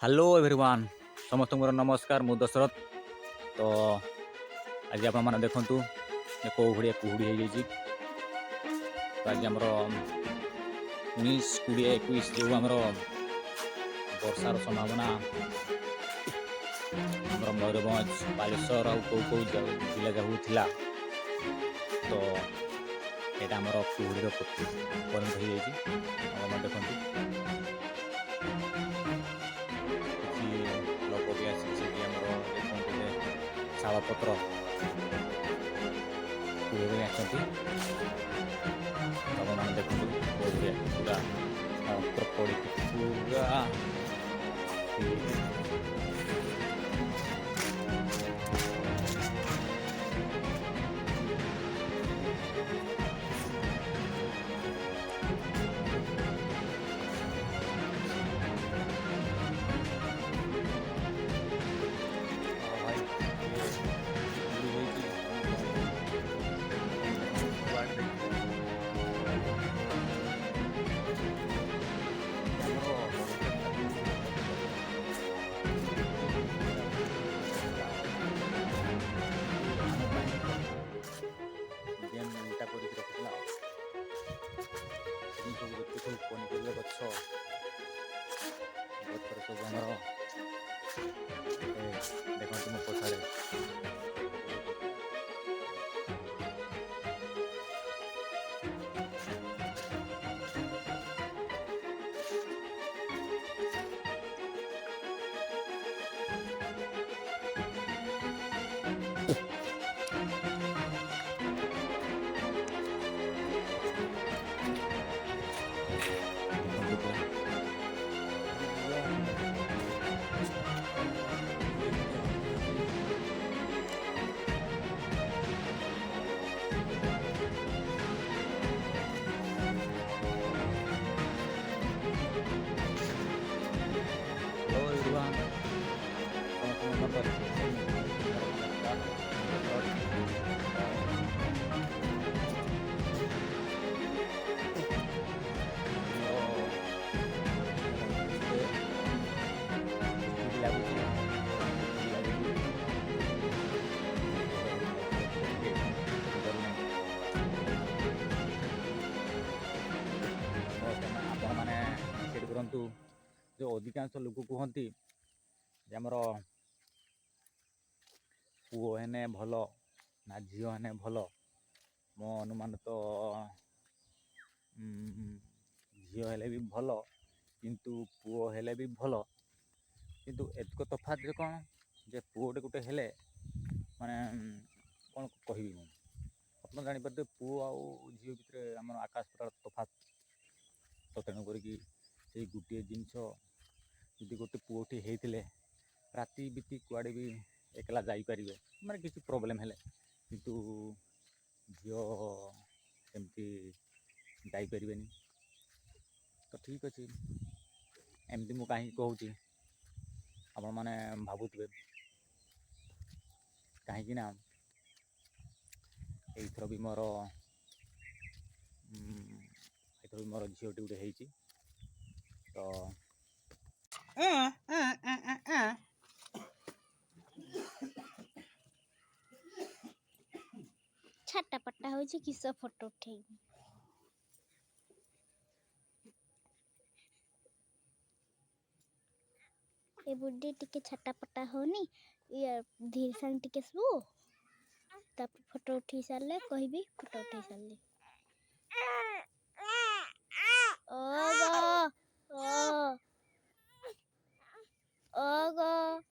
Hello everyone समस्त नमस्कार मु दशरथ। तो आज आप देखु कौ भाया कुहुड़ी हो जाइए। तो आज आम 19-20-21 जो आम वर्षार संभावना आम मयूरभंज बालेश्वर आ कौ कौ जिला जाऊला। तो यहाँ आम कुहुड़ी परिणत हो जाए देखु लोक भी आमर शालपत्र कुहुड़ी आसती मैंने देखो पूरा पत्र पड़ी पूरा पनीपरिया गछ सब देखते मो पछाड़े करंतु जो अधिकांश लोक कहती आमर पुओ हेने भल ना झील हेने भल। मो अनुमान तो झील हेले भी भल किंतु पुओ हेले भी भल। किंतु एतक तफात कौन जे पुओटे गोटे हेले माने कौन कहबी मु आप जापर पुओ आउ झील भितर आम आकाश पाताल तफात। तो तेणुक से गोटे जिनस जी गोटे पुओटी होते राति बीती कुआड़े भी एकला जापर माने किसी प्रोब्लेम हेले किंतु झील सेमती जापर। तो ठीक अच्छे एमती मु कहीं कहूँ आपण मैंने भावुवे कहीं एथर भी मोर झीलटी गोटे होती। तो छाटा पट्टा हो किस फोटो उठे ए बुड्ढी टिके छाटा पट्टा होनी या धीरे संग टिके सबू तापर फोटो उठी सारे कहबी फोटो उठी सारे ओ